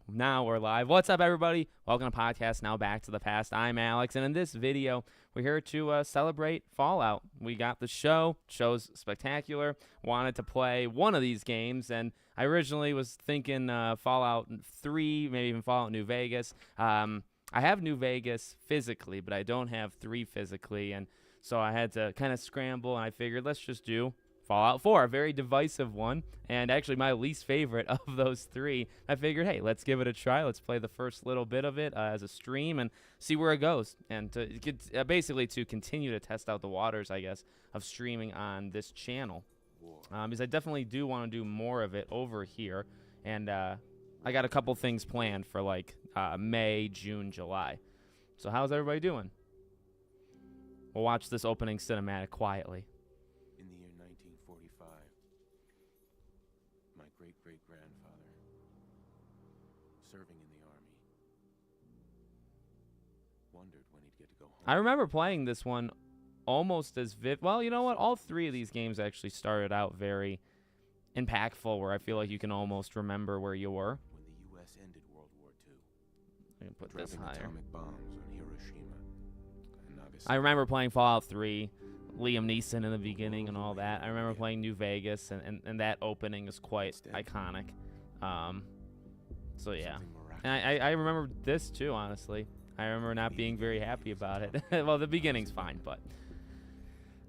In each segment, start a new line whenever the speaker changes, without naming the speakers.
Now we're live. What's up, everybody? Welcome to Podcast Now Back to the Past. I'm Alex, and in this video, we're here to celebrate Fallout. We got the show's spectacular. Wanted to play one of these games, and I originally was thinking Fallout 3, maybe even Fallout New Vegas. I have New Vegas physically, but I don't have 3 physically, and so I had to kind of scramble, and I figured let's just do Fallout 4, a very divisive one, and actually my least favorite of those 3. I figured, hey, let's give it a try. Let's play the first little bit of it as a stream and see where it goes, and to get, basically to continue to test out the waters, I guess, of streaming on this channel. Because I definitely do want to do more of it over here, and I got a couple things planned for like May, June, July. So how's everybody doing? We'll watch this opening cinematic quietly.
In the year 1945, my great-great-grandfather, serving in the army, wondered when he'd get to go home.
I remember playing this one almost as well, you know what? All 3 of these games actually started out very impactful, where I feel like you can almost remember where you were.
When the U.S. ended World War II,
I can put this
dropping
higher.
atomic bombs on Hiroshima and Nagasaki.
I remember playing Fallout 3, Liam Neeson in the beginning and all that. I remember playing New Vegas, and that opening is quite iconic. So yeah.
Something miraculous.
And I remember this too, honestly. I remember not being very happy about it. Well, the beginning's fine, but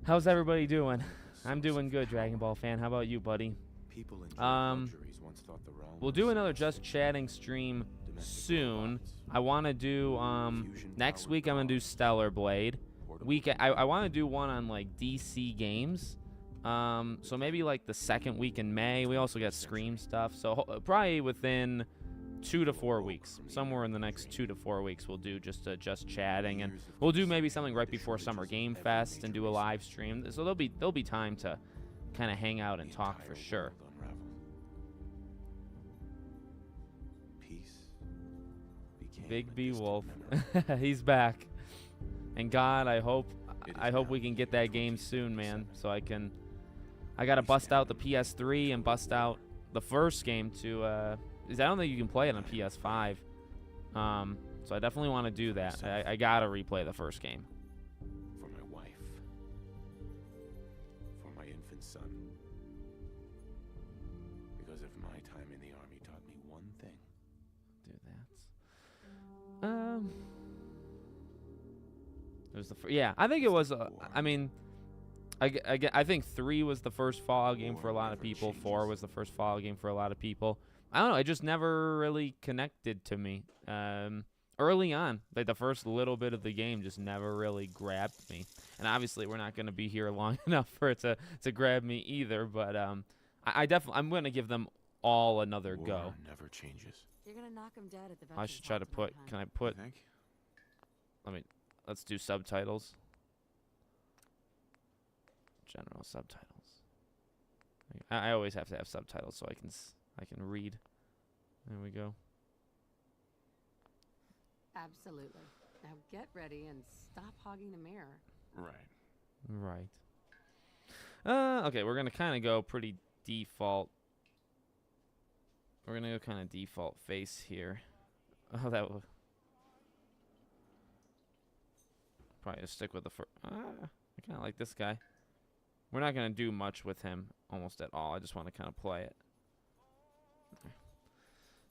how's everybody doing? I'm doing good, Dragon Ball fan. How about you, buddy?
People in luxuries once thought the realm
We'll
was
do another
celestial.
Just Chatting stream
Domestic
soon.
robots,
I want to do next
fusion-powered
week I'm gonna do
bombs,
Stellar Blade.
portable
I want to do one on like DC games. So maybe like the second week in May. We also got Scream stuff. So probably within 2 to 4 weeks, somewhere in the next 2 to 4 weeks, we'll do just Chatting, and we'll do maybe something right before Summer Game Fest and do a live stream. So there'll be time to kind of hang out and
The
talk for
entire
sure.
world unraveled. Peace became
Big
a
B
distant
Wolf,
memory.
he's back, and God, I hope
It is
we
now
can
the
get
year
that game soon, man.
2077.
So I gotta bust out the PS3 and bust out the first game to. I don't think you can play it on PS5. So I definitely want to do that. I gotta replay the first game.
For my wife. For my infant son. Because if my time in the army taught me one thing,
Do that. It was yeah, I think it was. I mean, I think 3 was the first Fallout game for a lot of people. 4 was the first Fallout game for a lot of people. I don't know. It just never really connected to me. Early on, like the first little bit of the game just never really grabbed me. And obviously, we're not going to be here long enough for it to grab me either. But I definitely I'm going to give them all another
war
go.
never changes.
You're gonna knock him dead at the
I should try to put. Can I put?
think?
Let's do subtitles. General subtitles. I always have to have subtitles so I can read. There we go.
Absolutely. Now get ready and stop hogging the mirror.
Right.
Right. Okay, we're gonna kind of go pretty default. We're gonna go kind of default face here. Oh, that would probably just stick with the first. I kind of like this guy. We're not gonna do much with him almost at all. I just want to kind of play it.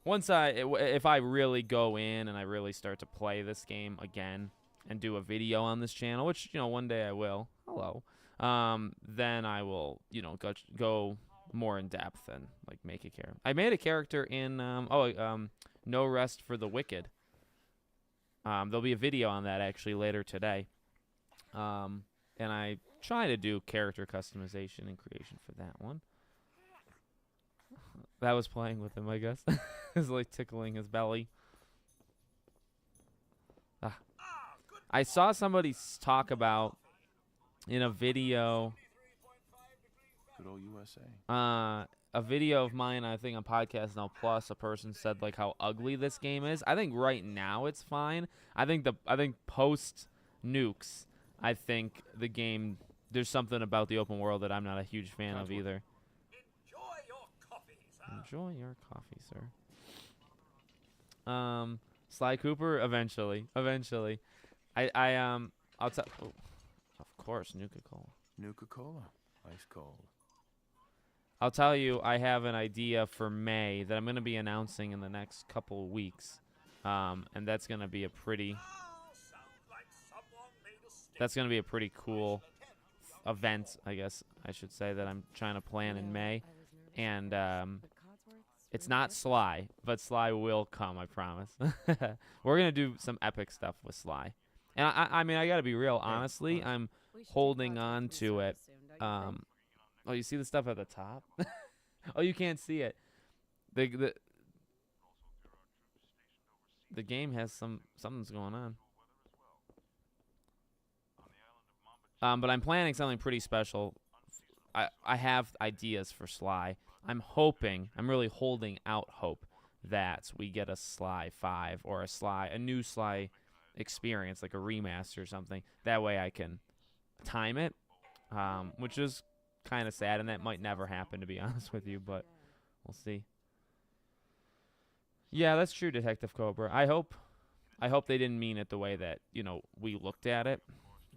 Once if I really go in and I really start to play this game again and do a video on this channel, which one day I will. Hello. Then I will go more in depth and like make a character. I made a character in No Rest for the Wicked. There'll be a video on that actually later today. And I try to do character customization and creation for that one. That was playing with him, I guess. It's like tickling his belly. I saw somebody talk about in a video,
Good old USA.
a video of mine, I think on Podcast Now Plus, a person said like how ugly this game is. I think right now it's fine. I think post nukes, I think the game, there's something about the open world that I'm not a huge fan of either.
Enjoy your coffee, sir.
Enjoy your coffee, sir. Sly Cooper eventually. I'll tell. Oh, of course, Nuka-Cola.
Nuka-Cola. Ice cold.
I'll tell you, I have an idea for May that I'm going to be announcing in the next couple weeks, and that's going to be a pretty cool event, I guess I should say, that I'm trying to plan in May. And it's not Sly, but Sly will come, I promise. We're going to do some epic stuff with Sly. And I mean, I got to be real. Honestly, I'm holding on to it. Oh, you see the stuff at the top? Oh, you can't see it. The game has something's going on. But I'm planning something pretty special. I have ideas for Sly. I'm really holding out hope that we get a Sly 5 or a new Sly experience, like a remaster or something. That way I can time it, which is kind of sad, and that might never happen, to be honest with you, but we'll see. Yeah, that's true, Detective Cobra. I hope they didn't mean it the way that, we looked at it.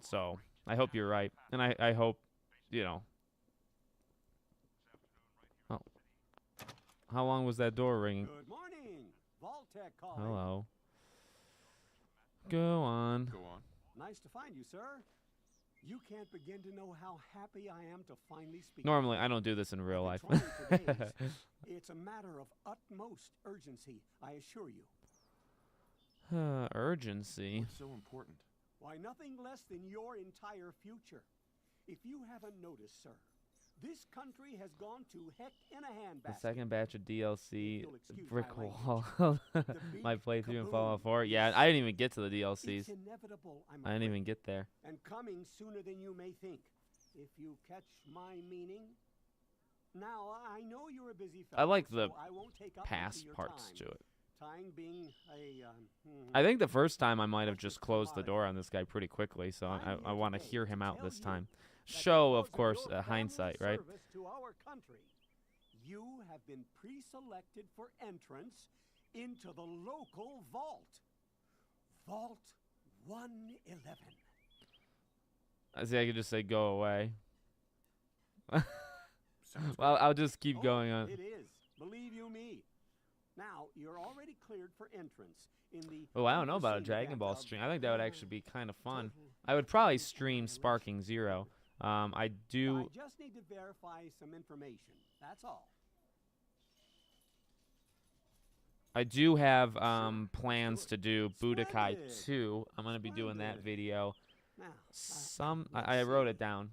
So I hope you're right, and I hope, Oh, how long was that door ringing?
Good morning, Vault-Tec calling.
Hello. Go on.
Go on.
Nice to find you, sir. You can't begin to know how happy I am to finally speak.
Normally, I don't do this in real life.
It's a matter of utmost urgency, I assure you.
Urgency.
What's so important?
Why, nothing less than your entire future. If you haven't noticed, sir, this country has gone to heck in a handbasket.
The second batch of DLC,
You'll excuse
Brick
my
Wall,
big
my playthrough in
kaboom
Fallout 4. Yeah, I didn't even get to the DLCs.
It's inevitable, I'm
I didn't
afraid,
even get there.
and coming sooner than you may think. If you catch my meaning. Now, I know you're a busy fellow,
I like the
so I won't take up much of
past
your
parts
time.
to it.
Time being
I think the first time I might have just closed the door on this guy pretty quickly, so I want to hear him out this time. Show, of course, hindsight, right?
To our country, you have been pre-selected for entrance into the local vault. Vault 111.
I see. I could just say go away.
Sounds
Well, I'll just keep going on.
It is. Believe you me. Now, you're already cleared for entrance in the...
Oh, I don't know about a
unforeseen
Dragon Ball
event
stream.
of-
I think that would actually be kind of fun. I would probably stream Sparking Zero. I
I
do.
just need to verify some information. That's all.
I do have plans to do Budokai 2. I'm gonna be doing that video.
Now,
I wrote it down.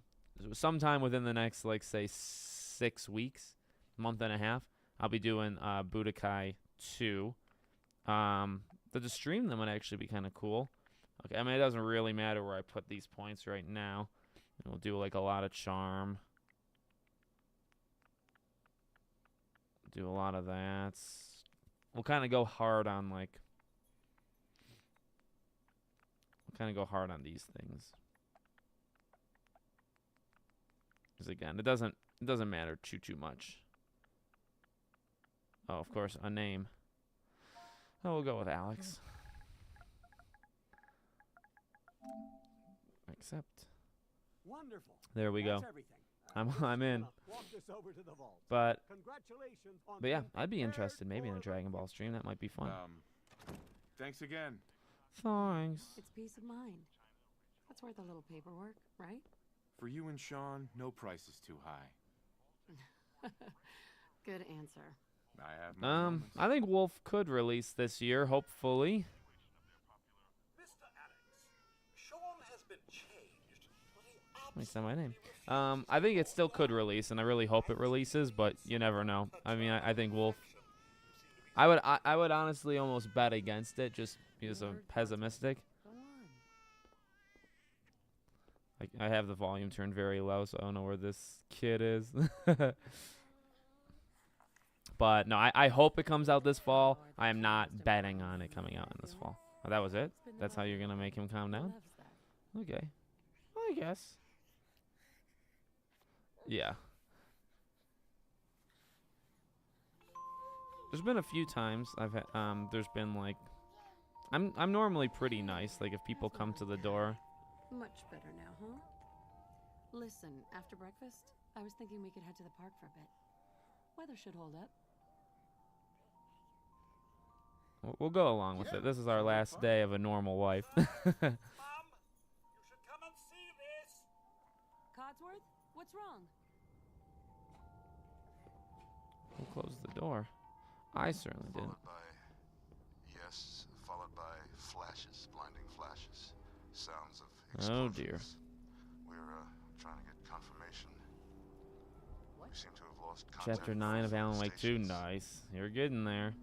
Sometime within the next, like, say, 6 weeks, month and a half, I'll be doing Budokai 2. To stream them would actually be kind of cool. Okay, I mean, it doesn't really matter where I put these points right now. We'll do, like, a lot of charm. Do a lot of that. We'll kind of go hard on, like... We'll kind of go hard on these things. Because, again, it doesn't matter too much. Oh, of course, a name. Oh, we'll go with Alex. Accept.
wonderful.
There we go.
That's everything.
I'm
Just
I'm in.
gonna walk this over to the vault.
But
Congratulations on
yeah,
being
I'd be
prepared
interested maybe in a
for
Dragon Ball stream. That might be fun.
Thanks again.
Thanks.
It's peace of mind. That's worth a little paperwork, right?
For you and Sean, no price is too high.
Good answer.
I have my moments.
I think Wolf could release this year, hopefully.
Mr. Alex, Sean has been changed, but he
Makes that my name. I think it still could release, and I really hope it releases, but you never know. I mean, I think Wolf. I would honestly almost bet against it, just because I'm pessimistic.
Go on.
I have the volume turned very low, so I don't know where this kid is. But no, I hope it comes out this fall. I am not betting on it coming out in this fall. Oh, that was it? That's how you're going to make him calm down?
Loves that.
Okay. I guess. Yeah. There's been a few times I've had, there's been like, I'm normally pretty nice. Like if people come to the door,
Much better now, huh? Listen, after breakfast, I was thinking we could head to the park for a bit. Weather should hold up.
we'll go along with it. This is our last day of a normal life.
Mom, you should come and see this.
Codsworth, what's wrong?
We'll close the door. I certainly didn't.
Followed by flashes, blinding flashes, sounds of
Oh
explosions.
dear.
We're trying to get confirmation. We seem to have lost contact
Chapter
with
9 of
the
Alan Wake 2.
stations.
Nice. You're getting there.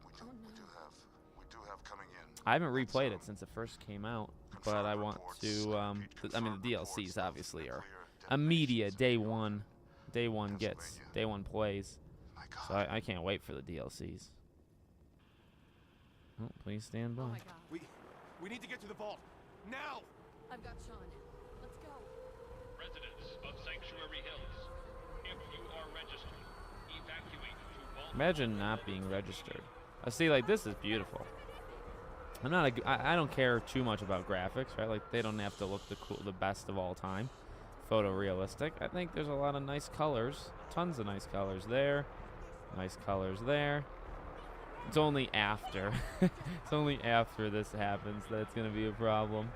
We do have coming in.
I haven't replayed it since it first came out, but I want to. I mean, the DLCs obviously are immediate. Day one gets. Day one plays.
My God.
So I can't wait for the DLCs. Oh, please stand by.
Oh my god.
We need to get to the vault. Now!
I've got Sean. Let's go.
Residents of Sanctuary Hills, if you are registered, evacuate to vault.
Imagine not being registered. I see, like, this is beautiful. I'm not I don't care too much about graphics, right? Like, they don't have to look the best of all time. Photorealistic. I think there's a lot of nice colors. Tons of nice colors there. Nice colors there. It's only after. It's only after this happens that it's going to be a problem.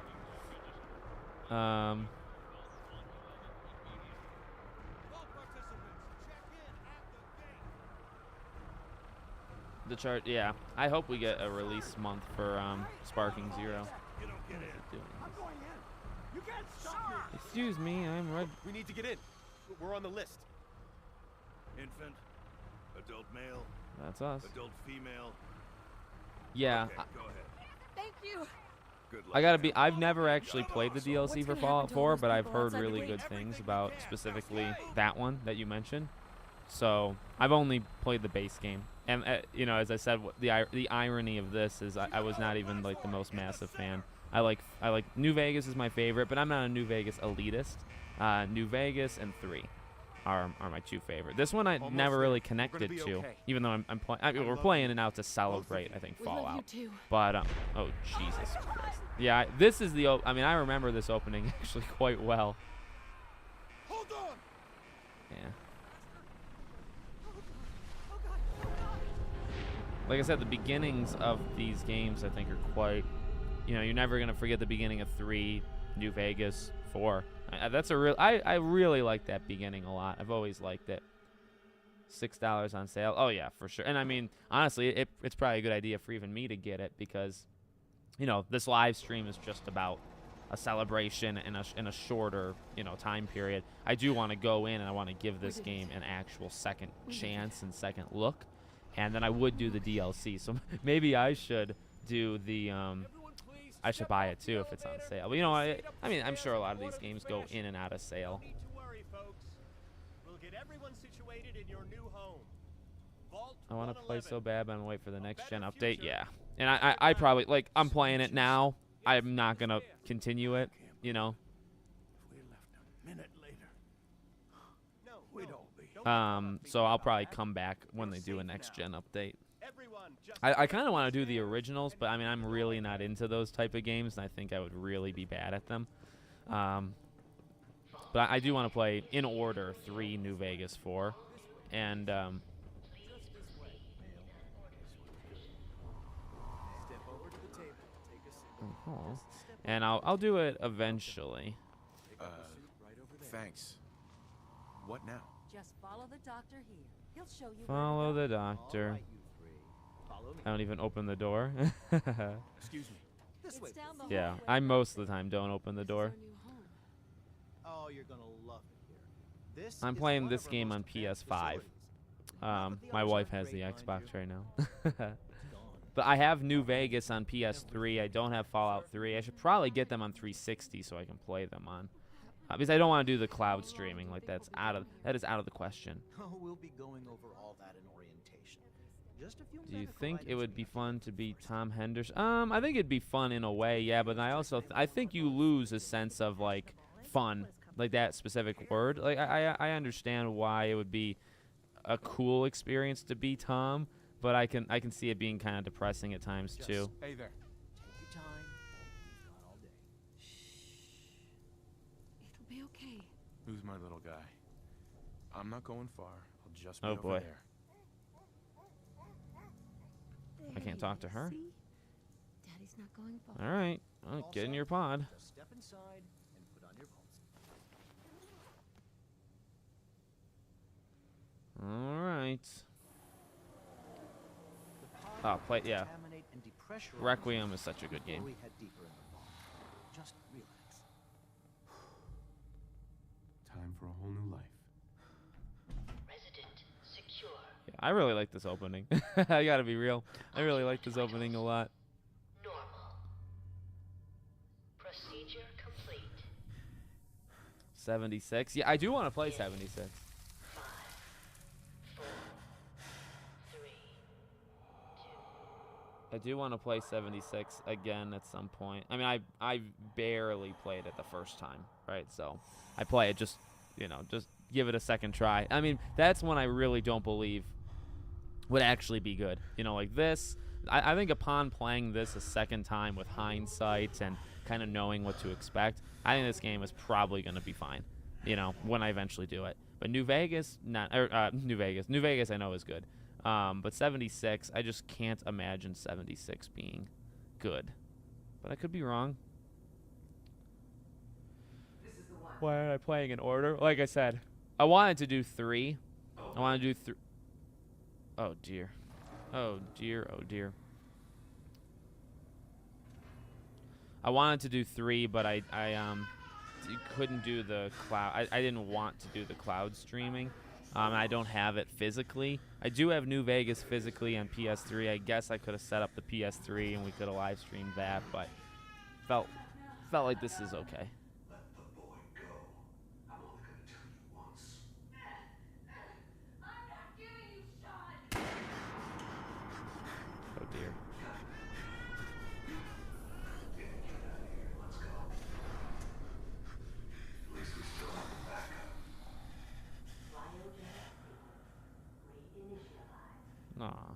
The chart, yeah. I hope we get a release month for Sparking Zero.
You don't get in.
I'm going in. You can't stop me.
Excuse me, I'm red.
We need to get in. We're on the list.
Infant, adult male,
That's us.
adult female.
Yeah,
Okay, go ahead.
Thank you.
Good luck.
I gotta be. I've never actually played the DLC
What's
for
gonna happen
Fallout
to all
4,
those
but I've
people
heard
outside the
really
gate?
good things about specifically that one that you mentioned. So I've only played the base game, and you know, as I said, the irony of this is I was not even like the most massive fan. I like New Vegas is my favorite, but I'm not a New Vegas elitist. New Vegas and 3 are my two favorite. This one I
Almost
never
there.
really
We're gonna
connected
be
to,
okay.
even though I'm playing. I mean, we're
love
playing
you.
it out to celebrate. I think
We love you
Fallout.
too.
But oh Jesus Christ! Yeah, this is the. I mean, I remember this opening actually quite well.
Hold on.
Yeah. Like I said, the beginnings of these games I think are quite. You know, you're never gonna forget the beginning of 3, New Vegas, 4. That's a real. I really like that beginning a lot. I've always liked it. $6 on sale. Oh yeah, for sure. And I mean, honestly, it's probably a good idea for even me to get it because, you know, this live stream is just about a celebration in a shorter, you know, time period. I do want to go in and I want to give this game an actual second chance and second look, and then I would do the DLC. So maybe I should do the. I should buy it too if it's on sale. But you know, I mean, I'm sure a lot of these games go in and out of sale.
Don't need to worry, folks. We'll get everyone situated in your new home. Vault
I want to play
111.
so bad, but I'm wait for the next gen update. Yeah, and I probably like I'm playing it now. I'm not gonna continue it. You know.
If we left a minute later,
No,
we'd
no.
all be.
Don't
So I'll probably come back when they do a next gen update.
Everyone, just
I kind of want to do the originals, but I mean I'm really not into those type of games, and I think I would really be bad at them. But I do want to play in order 3, New Vegas 4, and
step over to the table. Take a seat.
oh, and I'll do it eventually.
Right over there.
Thanks. What now?
Just follow the doctor here. He'll show you.
Follow the doctor.
All right, you three. Follow me.
I don't even open the door.
Excuse me.
This way.
It's down the
Yeah,
hallway.
I most of the time don't open the
This is
door.
our new home.
Oh, you're gonna love it here. This
I'm
is
playing
one
this
of our
game
most
on
advanced
PS5.
facilities. Not that the
My
others
wife
aren't
has the
great, mind
Xbox
you.
right now.
It's gone.
But I have New Vegas on PS3. I don't have Fallout 3. I should probably get them on 360 so I can play them on. Because I don't want to do the cloud streaming. Like that is out of the question.
Oh, we'll be going over all that in orientation. Just a few
Do you
medical
think it
items
would
we
be
have to
fun
get
to
you
be
first.
Tom Henderson? I think it'd be fun in a way, yeah. But I also I think you lose a sense of like fun, like that specific word. Like I understand why it would be a cool experience to be Tom, but I can see it being kind of depressing at times too.
Hey there.
Take your time. We've got all day.
It'll be okay.
Who's my little guy? I'm not going far. I'll just be
Oh,
over
boy.
there.
I can't talk to her.
See? Daddy's not going far.
All right, well, get in your pod.
Just step inside and put on your pulse.
All right.
The pod
Oh, play yeah.
contaminate and depressurize
Requiem is such a good
before
game.
we head deeper in the vault. Just relax.
Time for a whole new life.
Resident secure.
Yeah, I really like this opening. I gotta be real. I really like this opening a lot.
Normal. Procedure complete.
76. Yeah, I do want to play 76.
5, 4, 3, 2.
I do want to play 76 again at some point. I mean, I barely played it the first time, right? So I play it just, just give it a second try. I mean, that's one I really don't believe would actually be good. Like this, I think upon playing this a second time with hindsight and kind of knowing what to expect, I think this game is probably going to be fine, when I eventually do it. But New Vegas I know is good. But 76, I just can't imagine 76 being good. But I could be wrong. Why am I playing in order? Like I said, I wanted to do 3. I want to do 3. Oh, dear. Oh, dear. Oh, dear. I wanted to do 3, but I couldn't do the cloud. I didn't want to do the cloud streaming. I don't have it physically. I do have New Vegas physically on PS3. I guess I could have set up the PS3 and we could have live streamed that, but felt like this is okay.
Let the boy go. I'm only gonna tell you once.
I'm not giving you Sean.
Oh dear.
Get out of here. Let's go. At least we still have the backup.
Aw.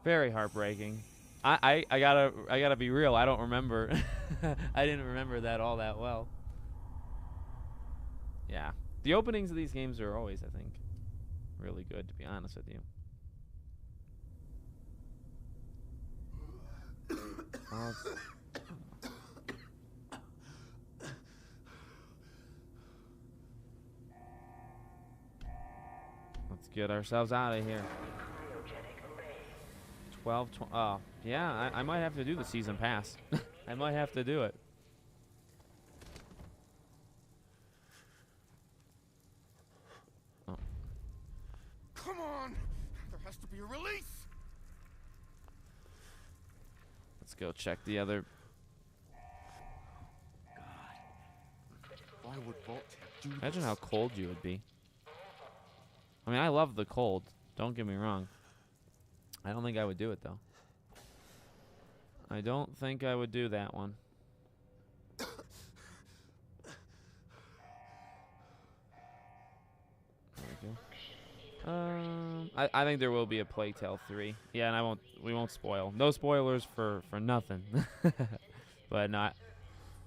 Very heartbreaking. I gotta be real. I don't remember. I didn't remember that all that well. Yeah, the openings of these games are always, I think, really good. To be honest with you. Let's get ourselves out of here. 12, oh, yeah, I might have to do the season pass. I might have to do it. Oh.
Come on! There has to be a release!
Let's go check the other.
Why would Vault do this?
Imagine how cold you would be. I mean, I love the cold. Don't get me wrong. I don't think I would do it, though. I don't think I would do that one. There we go. I think there will be a Plague Tale 3. Yeah, and we won't spoil. No spoilers for nothing. But not.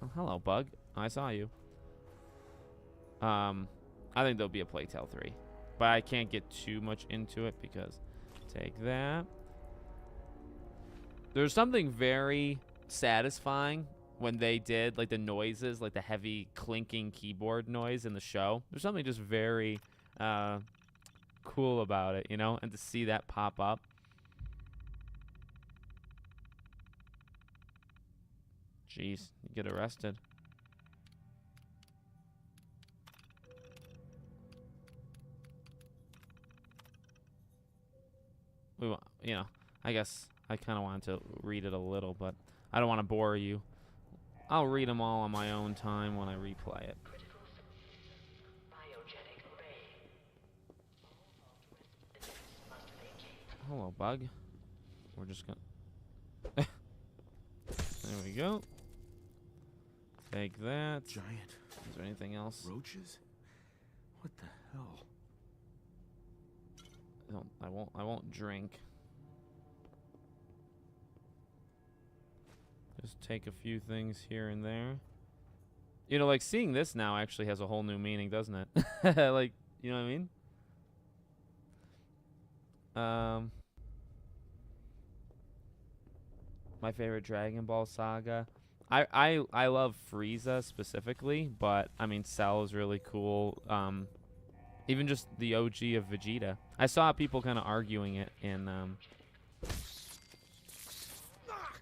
Oh, hello, Bug. I saw you. I think there'll be a Plague Tale 3. But I can't get too much into it because take that. There's something very satisfying when they did like the noises, like the heavy clinking keyboard noise in the show. There's something just very cool about it, and to see that pop up. Jeez, you get arrested. I guess I kind of wanted to read it a little, but I don't want to bore you. I'll read them all on my own time when I replay it. Hello, Bug. We're just gonna... There we go. Take that.
Giant
Is there anything else?
roaches? What the hell?
I won't drink. Just take a few things here and there. You know, like seeing this now actually has a whole new meaning, doesn't it? Like, you know what I mean? My favorite Dragon Ball saga. I love Frieza specifically, but I mean Cell is really cool. Even just the OG of Vegeta. I saw people kind of arguing it in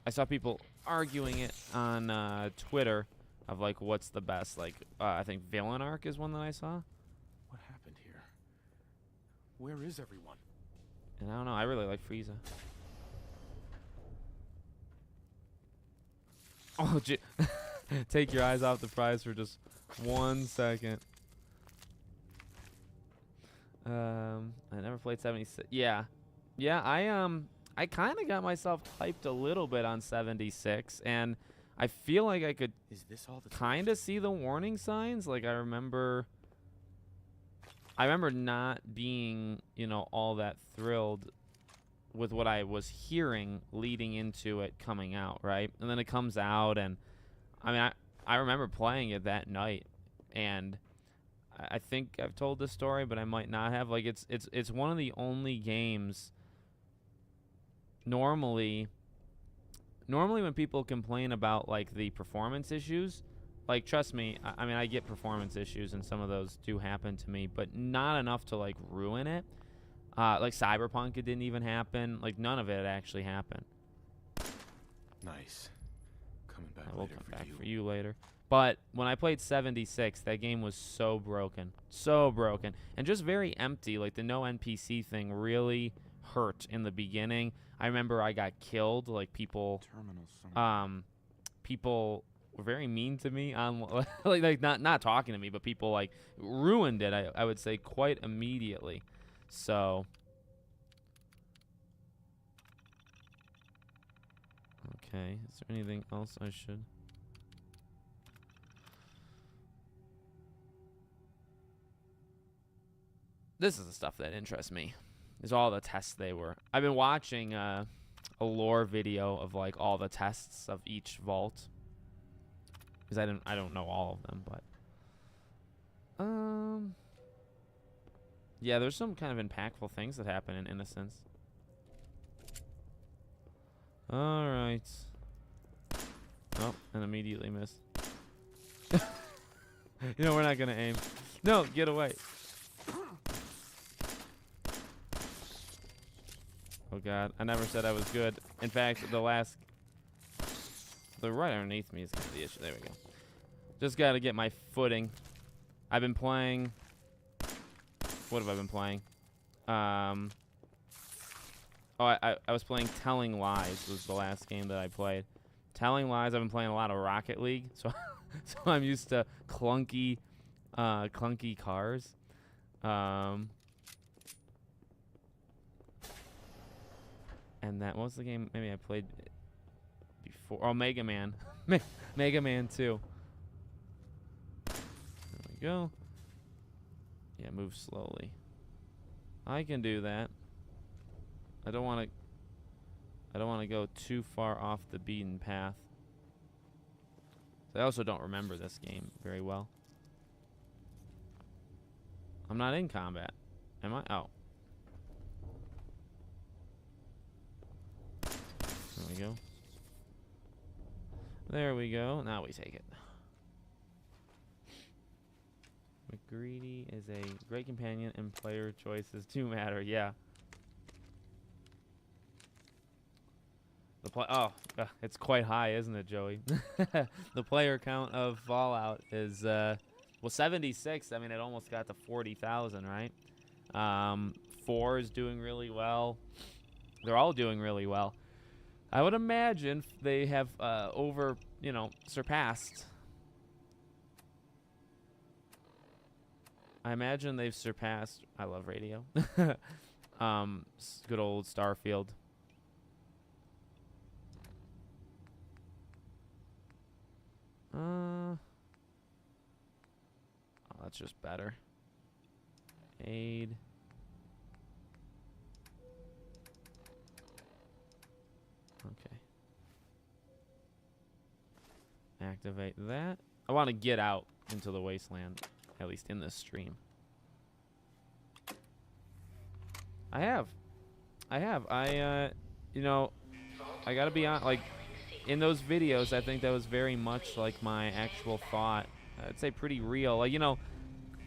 I saw people arguing it on Twitter of like what's the best. Like I think Villain Arc is one that I saw.
What happened here? Where is everyone?
And I don't know, I really like Frieza. Oh, take your eyes off the prize for just 1 second. I never played 76. Yeah, I kind of got myself hyped a little bit on 76, and I feel like I could kind of see the warning signs. Like I remember not being, you know, all that thrilled with what I was hearing leading into it coming out, right? And then it comes out, and I mean, I remember playing it that night, and I think I've told this story, but I might not have. Like it's one of the only games. Normally when people complain about like the performance issues, like trust me, I mean I get performance issues, and some of those do happen to me, but not enough to like ruin it. Like Cyberpunk, it didn't even happen. Like none of it actually happened.
Nice. Coming back
I will
later
come
for
back
you.
for you later. But when I played 76, that game was so broken, and just very empty. Like the no NPC thing really hurt in the beginning. I remember I got killed. Like people were very mean to me on like not talking to me, but people like ruined it. I would say quite immediately. So okay, is there anything else I should? This is the stuff that interests me. Is all the tests they were. I've been watching a lore video of like all the tests of each vault, because I don't know all of them, but yeah, there's some kind of impactful things that happen in Innocence. All right. Oh, and immediately missed. You know, we're not gonna aim. No, get away. Oh god, I never said I was good. In fact, the right underneath me is kind of the issue. There we go. Just gotta get my footing. I've been playing. What have I been playing? I was playing Telling Lies was the last game that I played. Telling Lies, I've been playing a lot of Rocket League, so so I'm used to clunky cars. And that, what was the game maybe I played before? Oh, Mega Man. Mega Man 2. There we go. Yeah, move slowly. I can do that. I don't want to go too far off the beaten path. I also don't remember this game very well. I'm not in combat. Am I? Oh. There we go. There we go. Now we take it. McGreedy is a great companion, and player choices do matter. Yeah. It's quite high, isn't it, Joey? The player count of Fallout is well 76. I mean, it almost got to 40,000, right? 4 is doing really well. They're all doing really well. I would imagine they have surpassed. I imagine they've surpassed. I love radio. Good old Starfield. Oh, that's just better. Aid. activate that. I want to get out into the wasteland, at least in this stream. I have. You know, I gotta be on, like, in those videos, I think that was very much like my actual thought. I'd say pretty real. Like, you know,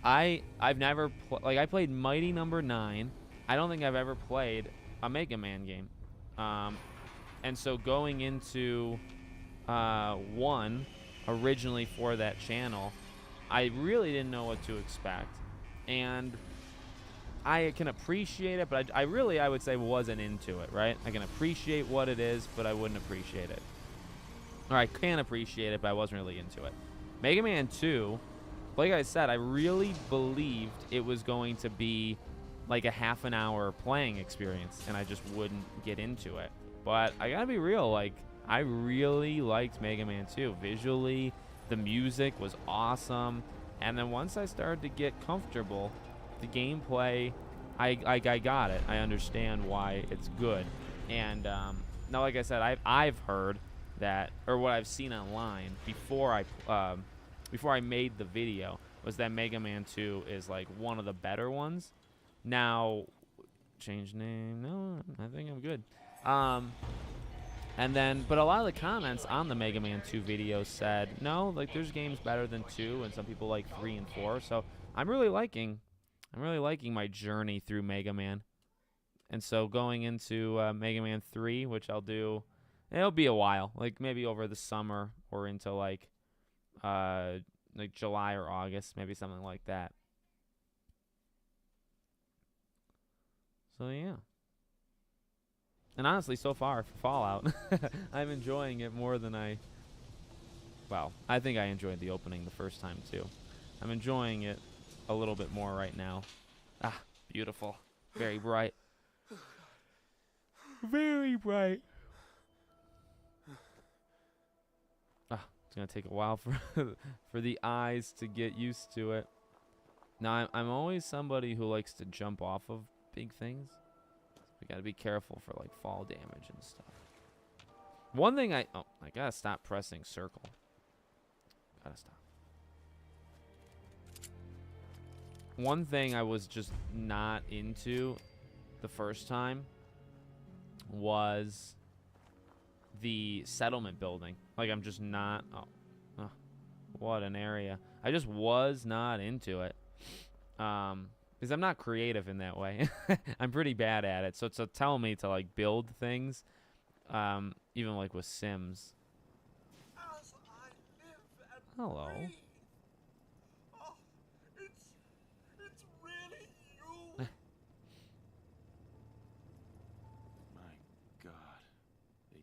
I've never, like, I played Mighty Number 9. I don't think I've ever played a Mega Man game. And so going into 1 originally for that channel, I really didn't know what to expect. And I can appreciate it, but I would say wasn't into it, right? I can appreciate what it is, but I wouldn't appreciate it. Or I can appreciate it, but I wasn't really into it. Mega Man 2, like I said, I really believed it was going to be like a half an hour playing experience, and I just wouldn't get into it. But I gotta be real, like, I really liked Mega Man 2. Visually, the music was awesome. And then once I started to get comfortable, the gameplay, I got it. I understand why it's good. And now, like I said, I've heard that, or what I've seen online before I made the video, was that Mega Man 2 is like one of the better ones. Now, change name? No, I think I'm good. And then, but a lot of the comments on the Mega Man 2 video said, no, like, there's games better than 2, and some people like 3 and 4. So I'm really liking my journey through Mega Man. And so going into Mega Man 3, which I'll do, it'll be a while, like maybe over the summer or into like July or August, maybe something like that. So yeah. And honestly, so far for Fallout, I'm enjoying it more than I think I enjoyed the opening the first time too. I'm enjoying it a little bit more right now. Ah, beautiful. Very bright. Very bright. Ah, it's going to take a while for the eyes to get used to it. Now, I'm always somebody who likes to jump off of big things. We got to be careful for, like, fall damage and stuff. One thing I got to stop pressing circle. Got to stop. One thing I was just not into the first time was the settlement building. Like, I'm just not... Oh, what an area. I just was not into it. Because I'm not creative in that way. I'm pretty bad at it. So to tell me to, like, build things, even, like, with Sims. Hello.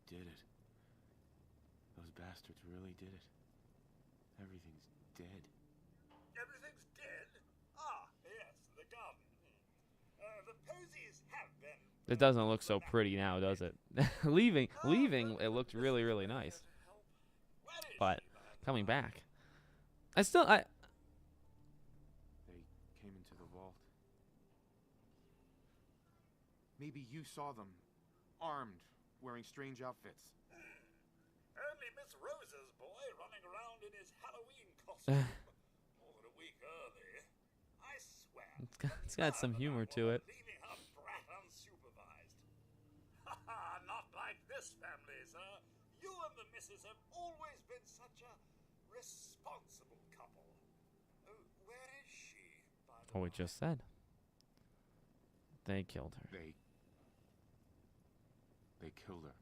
Did it. Those bastards really did it. Everything's dead.
Everything's dead? Ah, yes, the garden. The posies have been...
It doesn't look so pretty now, does it? leaving, it looked really, really nice. But coming back, They came
into the vault. Maybe you saw them, armed, wearing strange outfits.
Only Miss Rose's boy running around in his Halloween costume. More than a week early. I swear.
It's got some humor to it.
Leaving her brat unsupervised. Haha, not like this family, sir. You and the missus have always been such a responsible couple. Where is she, by the way?
Oh, we just said. They killed her.
They killed her.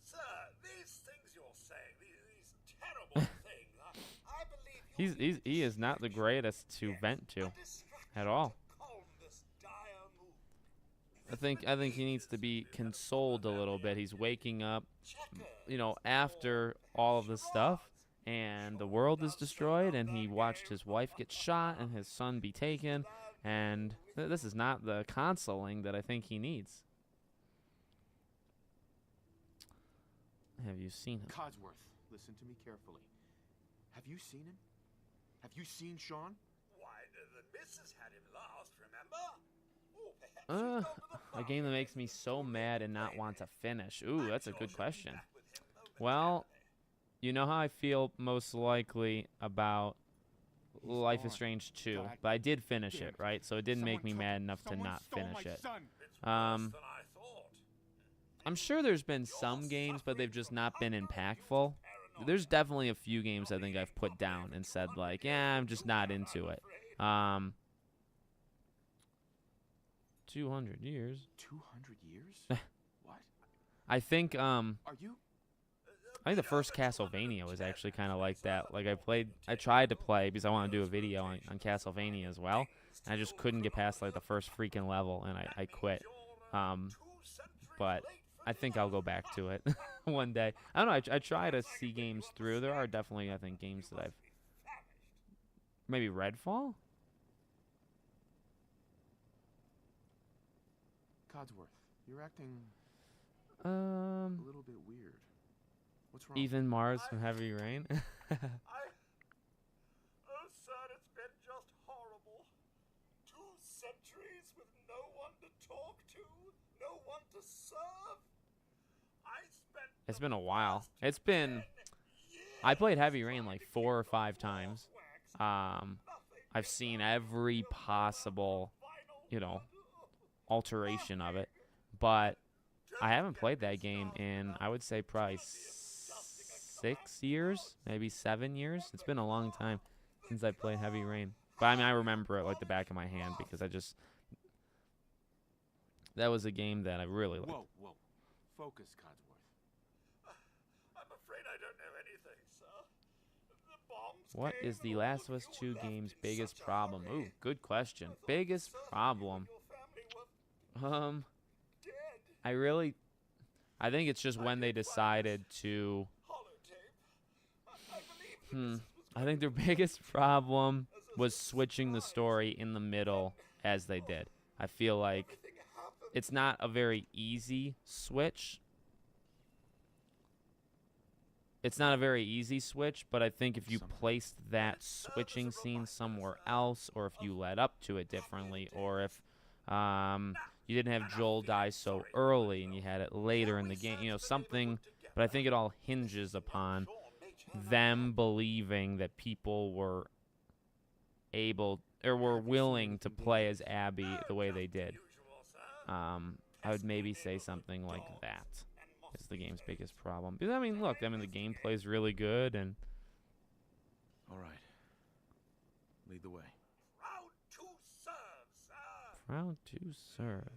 Sir, these things you're saying, these terrible things, I believe
he is not the greatest to vent to at all. I think he needs to be consoled a little bit. He's waking up, you know, after all of this stuff, and the world is destroyed, and he watched his wife get shot and his son be taken, and this is not the consoling that I think he needs. Have you seen him?
Codsworth, listen to me carefully. Have you seen him? Have you seen Sean?
Why, the missus had him last, remember? Oh, perhaps
a game that makes me so mad and not want to finish. Ooh, that's a good question. Well, You know how I feel most likely about Life is
gone.
Strange 2,
God
but I did finish
damn
it,
it.
right? So it didn't make
Someone
me
took
mad
it.
enough to
Someone
not
stole
finish
my
it.
son.
It's worse
Um,
than I thought.
I'm sure there's been some games, but they've just not been impactful. There's definitely a few games I think I've put down and said like, yeah, I'm just not into it. 200 years.
200 years? What?
I think
Are you?
I think the first Castlevania was actually kind of like that. Like I tried to play because I want to do a video on Castlevania as well. And I just couldn't get past like the first freaking level, and I quit. But I think I'll go back to it one day. I don't know. I try to see games through. There are definitely, I think, games that I've maybe Redfall.
Codsworth, you're acting a
Um,
little bit weird. What's wrong?
Ethan Mars from Heavy Rain.
Oh, sir, it's been just horrible. 2 centuries with no one to talk to, no one to serve. I spent
It's
the
been a while.
past
It's been.
10
I played
years
Heavy Rain
trying
like
to
4 or
get
5
the
times.
wax.
I've
Nothing
seen
but
every
the
possible,
vinyl
you know,
wood.
alteration of it, but I haven't played that game in, I would say, probably 6 years, maybe 7 years. It's been a long time since I played Heavy Rain. But I mean, I remember it like the back of my hand because that was a game that I really liked.
Whoa, whoa. Focus, Codsworth.
I'm afraid I don't know anything, sir. The bombs
What
came
is the
and all
Last
of
of Us
you
2
left
game's
in
biggest
such a
problem?
hurry.
Ooh, good question.
I thought
Biggest
certainly
problem.
you and your family were dead.
I think it's just when they decided to.
Holotape. I believe the missus was
I think their biggest problem was switching the story in the middle as they did. I feel like
everything happened.
it's not a very easy switch. It's not a very easy switch, but I think if you placed that switching scene somewhere else, or if you led up to it differently, or if you didn't have Joel die so early and you had it later in the game, you know, something. But I think it all hinges upon them believing that people were able or were willing to play as Abby the way they did. I would maybe say something like that is the game's biggest problem. Because I mean, look, the gameplay is really good, and
All right. Lead the way.
Proud to serve, sir.
proud to serve.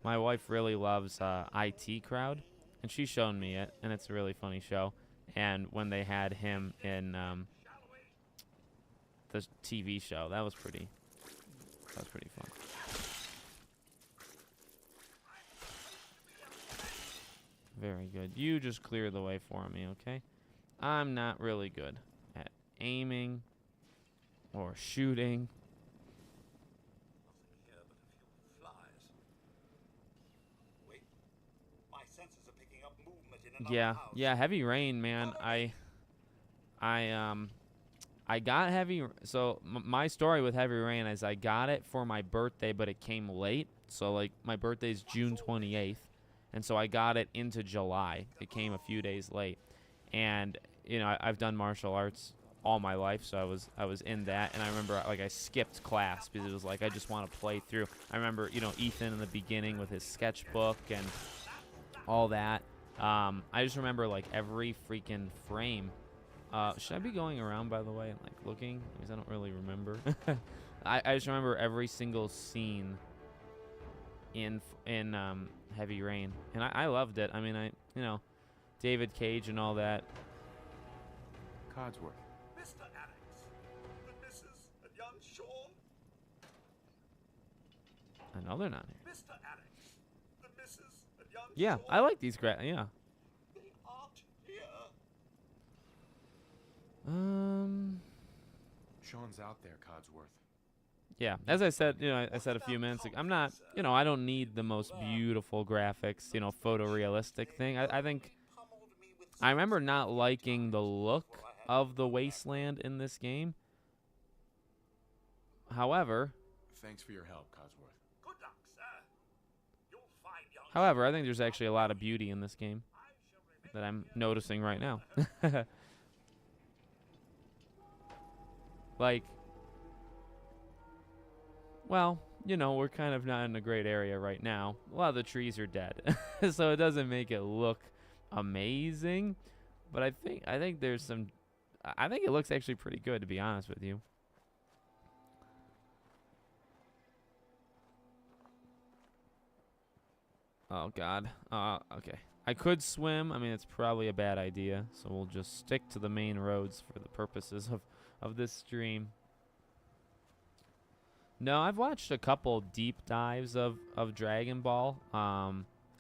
My wife really loves IT Crowd, and she's shown me it, and it's a really funny show. And when they had him in the TV show, that was pretty fun. Very good. You just clear the way for me, okay? I'm not really good at aiming or shooting.
Nothing here but a few flies. Wait. My senses are picking up movement in another house.
Yeah, Heavy Rain, man. I got so my story with Heavy Rain is I got it for my birthday, but it came late. So like my birthday's June 28th, and so I got it into July. It came a few days late. And you know, I've done martial arts all my life, so I was in that, and I remember like I skipped class because it was like I just want to play through. I remember, you know, Ethan in the beginning with his sketchbook and all that. I just remember like every freaking frame. Should I be going around, by the way, and like looking? Because I don't really remember. I just remember every single scene in Heavy Rain, and I loved it. I mean, David Cage and all that.
Codsworth.
Mr. Alex, the missus and young Sean.
I know they're not here.
Mr. Alex, the missus and young
Yeah,
Sean.
I like these yeah.
They aren't here.
Sean's out there, Codsworth.
Yeah, as I said, I said a few minutes ago, I'm not, I don't need the most beautiful graphics, photorealistic thing. I think I remember not liking the look of the wasteland in this game. However,
Thanks for your help, Codsworth.
Good luck, sir. You'll find young
I think there's actually a lot of beauty in this game
I shall remain
that I'm noticing right now. Like, well, you know, we're kind of not in a great area right now. A lot of the trees are dead, so it doesn't make it look amazing. But I think there's some. I think it looks actually pretty good, to be honest with you. Oh God. Okay. I could swim. I mean, it's probably a bad idea, so we'll just stick to the main roads for the purposes of this stream. No, I've watched a couple deep dives of Dragon Ball.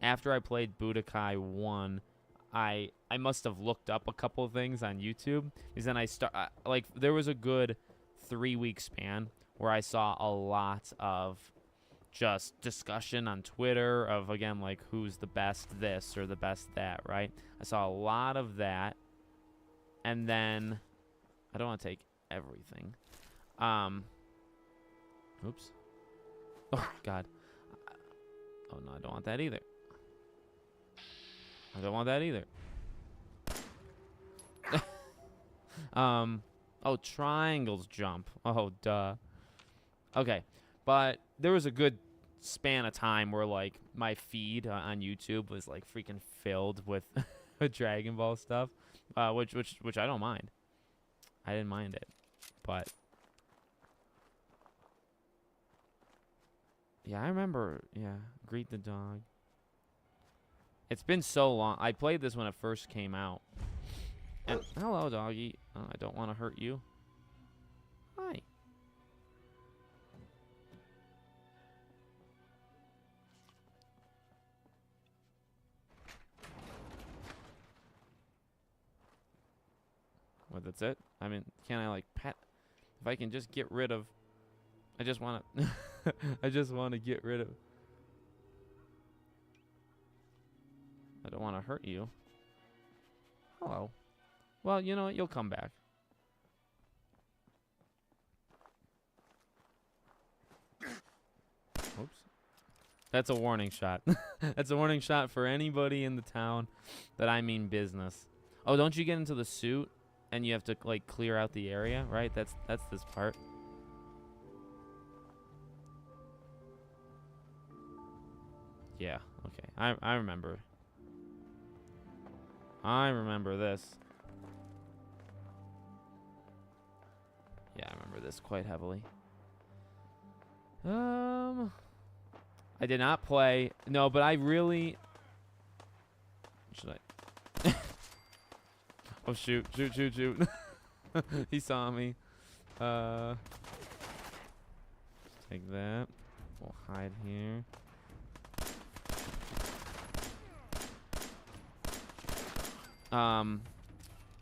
After I played Budokai 1, I must have looked up a couple things on YouTube, because then like there was a good 3-week span where I saw a lot of just discussion on Twitter of, again, like who's the best this or the best that, right? I saw a lot of that, and then I don't want to take everything. Oops. Oh God. Oh no, I don't want that either. I don't want that either. Oh, triangles jump. Oh, duh. Okay, but there was a good span of time where like my feed on YouTube was like freaking filled with Dragon Ball stuff, which I don't mind. I didn't mind it, but yeah, I remember. Yeah, greet the dog. It's been so long. I played this when it first came out. And hello, doggy. Oh, I don't want to hurt you. Hi. Well, that's it. I mean, can I like pet? If I can just get rid of. I just want to. I just want to get rid of. I don't want to hurt you. Hello. Well, you know what? You'll come back. Oops. That's a warning shot. That's a warning shot for anybody in the town that I mean business. Oh, don't you get into the suit and you have to like clear out the area, right? That's this part. Yeah, okay. I remember. I remember this. Yeah, I remember this quite heavily. I did not play. No, but I really. Should I? Oh shoot! Shoot! Shoot! Shoot! He saw me. Take that. We'll hide here.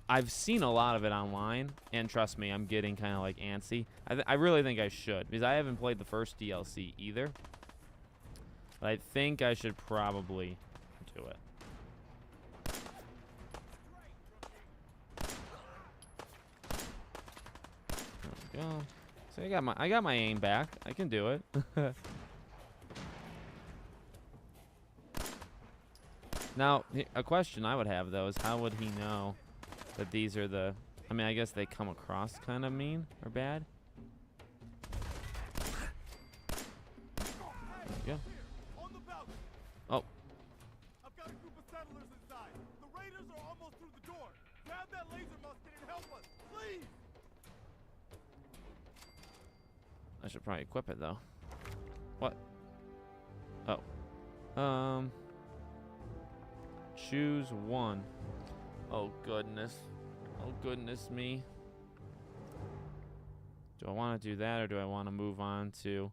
I've seen a lot of it online, and trust me, I'm getting kind of like antsy. I really think I should, because I haven't played the first DLC either. But I think I should probably do it. There we go. So I got my aim back. I can do it. Now, a question I would have, though, is how would he know that these are the... I mean, I guess they come across kind of mean or bad. There we go. Oh.
I've got a group of settlers inside. The raiders are almost through the door. Grab that laser musket and help us, please.
I should probably equip it, though. What? Oh. Choose one. Oh, goodness. Oh, goodness me. Do I want to do that, or do I want to move on to...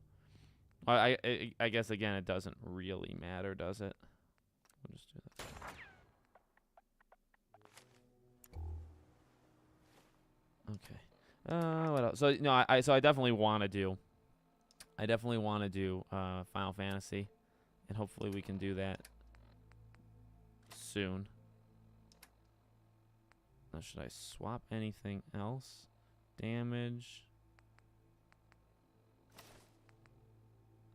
I guess, again, it doesn't really matter, does it? We'll just do that. Okay. What else? So, no, I definitely want to do... I definitely want to do Final Fantasy. And hopefully we can do that soon. Now, should I swap anything else? Damage.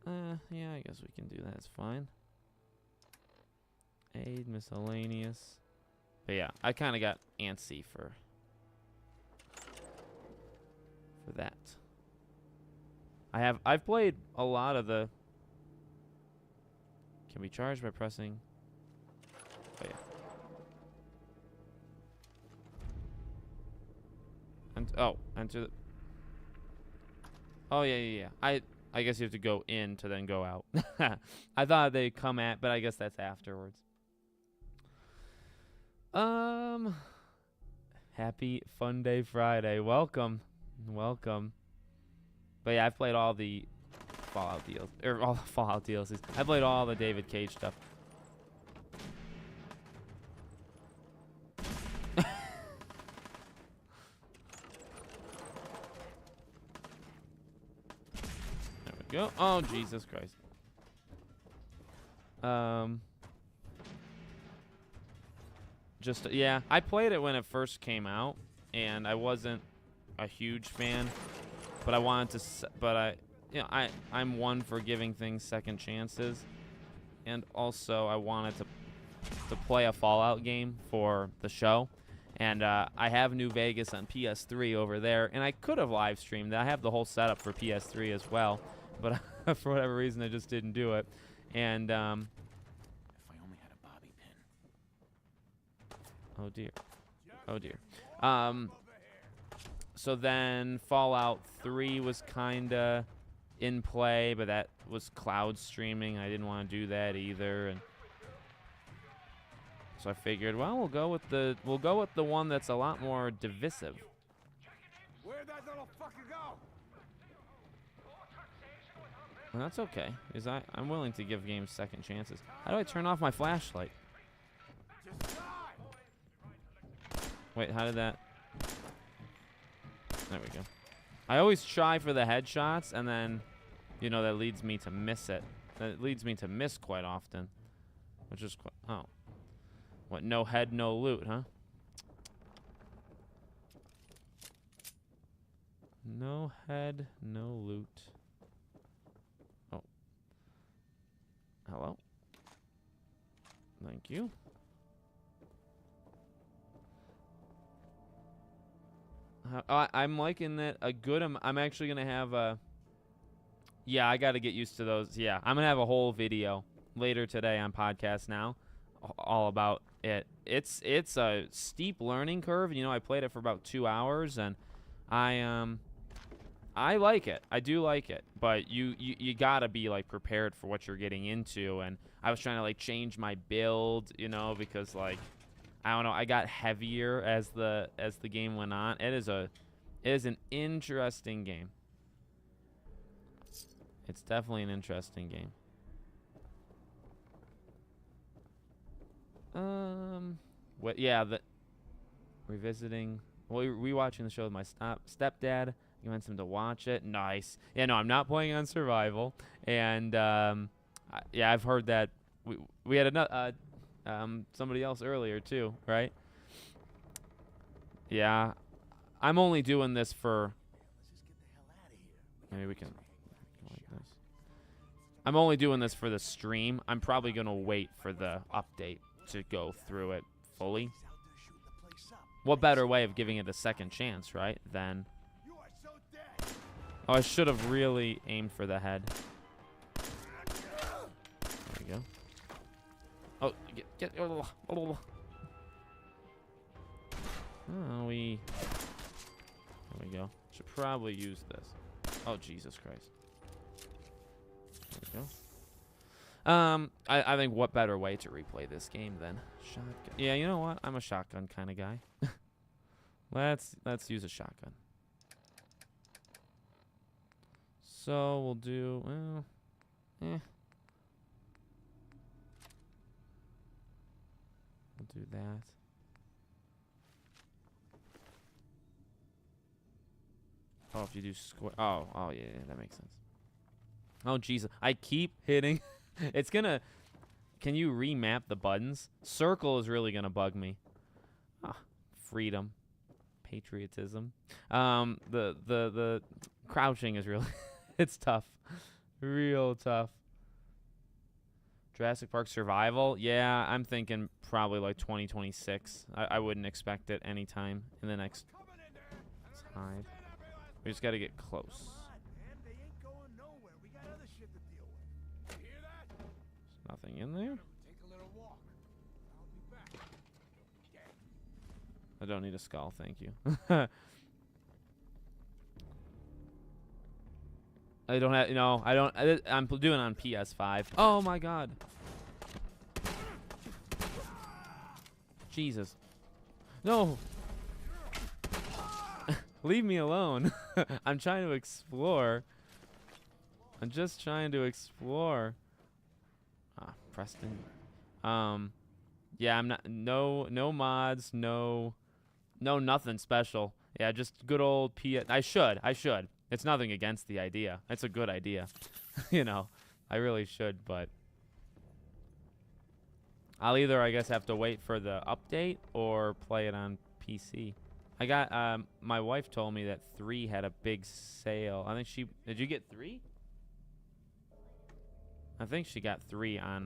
Yeah, I guess we can do that. It's fine. Aid, miscellaneous. But yeah, I kind of got antsy for for that. I've played a lot of the. Can be charged by pressing. Oh yeah. And enter the. Oh yeah. I guess you have to go in to then go out. I thought they come at, but I guess that's afterwards. Happy Fun Day Friday. Welcome. But yeah, I've played all the Fallout deals, or all the Fallout DLCs. I played all the David Cage stuff. There we go. Oh, Jesus Christ. Yeah, I played it when it first came out, and I wasn't a huge fan, but I wanted to. I'm one for giving things second chances, and also I wanted to play a Fallout game for the show, and I have New Vegas on PS3 over there, and I could have live streamed that. I have the whole setup for PS3 as well, but for whatever reason I just didn't do it, and
If I only had a bobby pin.
Oh dear. So then Fallout 3 was kinda in play, but that was cloud streaming. I didn't want to do that either, and so I figured, well, we'll go with the one that's a lot more divisive.
Where'd that little fucker go?
And that's okay, because I'm willing to give games second chances. How do I turn off my flashlight?
Just die.
Wait, how did that? There we go. I always try for the headshots, and then, that leads me to miss it. That leads me to miss quite often, which is quite. Oh, what? No head, no loot, huh? No head, no loot. Oh. Hello. Thank you. I'm liking that a good. I'm actually gonna have a. Yeah, I got to get used to those. Yeah, I'm gonna have a whole video later today on Podcast Now, all about it. It's a steep learning curve. I played it for about 2 hours, and I like it. I do like it, but you gotta be like prepared for what you're getting into. And I was trying to like change my build, because like. I don't know. I got heavier as the game went on. It is an interesting game. It's definitely an interesting game. What? Yeah, revisiting. Well, rewatching the show with my stepdad. He wants him to watch it. Nice. Yeah, no, I'm not playing on survival. And yeah, I've heard that we had another. Somebody else earlier too, right? Yeah, I'm only doing this for. Maybe we can. Like this. I'm only doing this for the stream. I'm probably gonna wait for the update to go through it fully. What better way of giving it a second chance, right? Than. Oh, I should have really aimed for the head. There we go. Oh, get oh, there we go. Should probably use this. Oh, Jesus Christ. There we go. I think what better way to replay this game than shotgun? Yeah, you know what? I'm a shotgun kind of guy. Let's use a shotgun. So we'll do We'll do that. Oh, if you do square. Oh, yeah, that makes sense. Oh, Jesus. I keep hitting. It's gonna. Can you remap the buttons? Circle is really gonna bug me. Ah, freedom, patriotism. The crouching is really. It's tough, real tough. Jurassic Park Survival. Yeah, I'm thinking probably like 2026. I wouldn't expect it anytime in the next. Let's hide. We just got to get close.
Come on, man. They ain't going nowhere. We got other shit to deal with. You hear that?
There's nothing in there.
Take a little walk. I'll be back.
I don't need a skull, thank you. I don't have, no, I don't, I'm doing it on PS5. Oh my god. Jesus. No. Leave me alone. I'm trying to explore. I'm just trying to explore. Ah, Preston. Yeah, I'm not, no mods, no nothing special. Yeah, just good old I should. It's nothing against the idea. It's a good idea. You know, I really should, but I'll either, I guess, have to wait for the update or play it on PC. I got, my wife told me that 3 had a big sale. I think did you get 3? I think she got 3 on,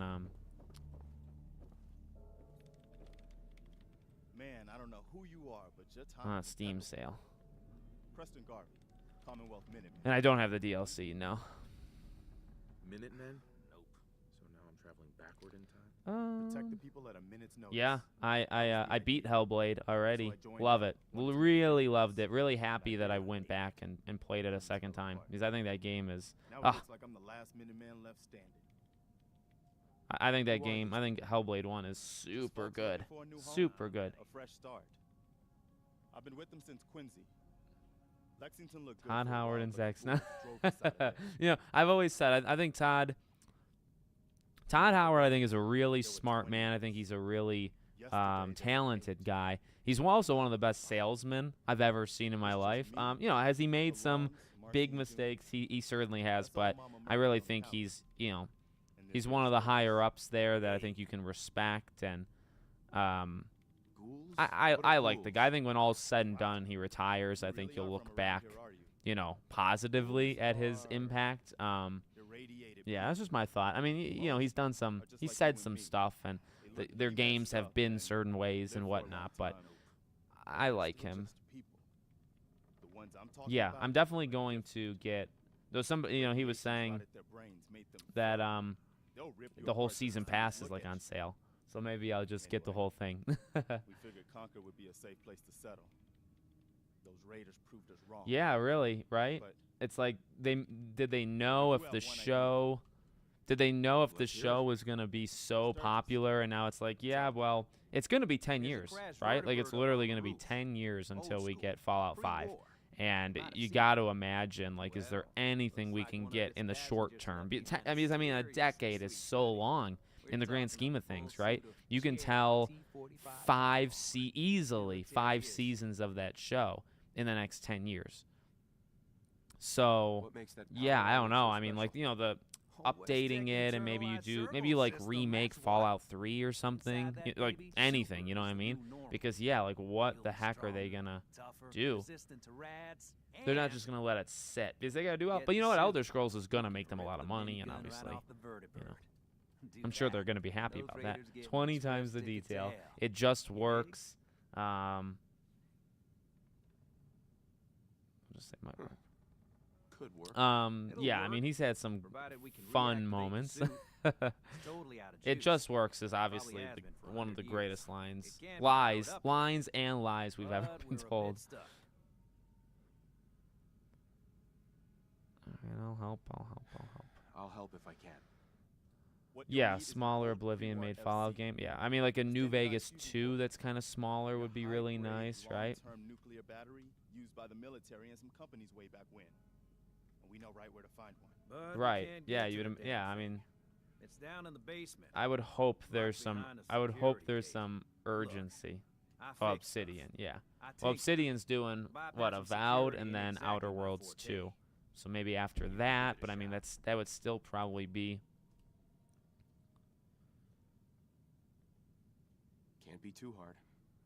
Man, I don't know who you are, but your time
Steam sale.
Preston Garvey, Commonwealth Minutemen.
And I don't have the DLC, no.
Minutemen? Nope. So now I'm traveling backward in time?
Protect the people at a minute's notice.
Yeah, I beat Hellblade already. Love it. Really loved it. Really happy that I went back and played it a second time, because I think that game is...
Now it looks like I'm the last Minuteman left standing.
I think that game, I think Hellblade 1 is super good. Super good.
A fresh start. I've been with them since Quincy. Lexington looked good.
Todd
for a
Howard
while,
and
but
Zack
the
Snyder.
Fools drove us out of there.
You know, I've always said, I think Todd Howard, I think, is a really smart man. I think he's a really talented guy. He's also one of the best salesmen I've ever seen in my life. You know, has he made some big mistakes? He certainly has, but I really think he's, you know, he's one of the higher ups there that I think you can respect, and I like the guy. I think when all's said and done, he retires. I think you'll look back, you know, positively at his impact. Yeah, that's just my thought. I mean, you know, he's said some stuff, and their games have been certain ways and whatnot, but I like him. Yeah, I'm definitely going to get, though somebody, you know, he was saying that the whole season pass is like on sale, so maybe I'll just get the whole thing.
We figured Concord would be a safe place to settle. Those raiders proved us wrong.
Yeah, really, right?
But
it's like did they know if the show was going to be so popular, and now it's like, yeah, well, it's going to be 10 years, right? Like, it's literally going to be 10 years until we get Fallout 5. And you got to imagine, like, is there anything we can get in the short term? I mean, a decade is so long in the grand scheme of things, right? You can tell easily 5 seasons of that show in the next 10 years. So, yeah, I don't know. I mean, like, you know, the updating it, and maybe you like remake Fallout 3 or something, like anything, you know what I mean? Because, yeah, like, what the heck are they gonna do? They're not just gonna let it sit, because they gotta do it. But you know what? Elder Scrolls is gonna make them a lot of money, and obviously, you know, I'm sure they're gonna be happy about that. 20 times the detail. It just works. I'll just say my word.
Could work.
Yeah, I mean, he's had some fun moments. It just works is obviously one of the greatest lines and lies we've ever been told. I'll help.
I'll help if I can.
Yeah, smaller Oblivion made Fallout game. Yeah, I mean, like a New Vegas 2 that's kind of smaller would be really nice, right?
Nuclear battery used by the military and some companies way back when. We know right where to find one.
Right. Yeah, yeah, I mean,
it's down in the basement.
I would hope there's some urgency. Oh, Obsidian, yeah. Well, Obsidian's doing what, Avowed and then Outer Worlds 2. So maybe after that, but I mean that would still probably be.
Can't be too hard.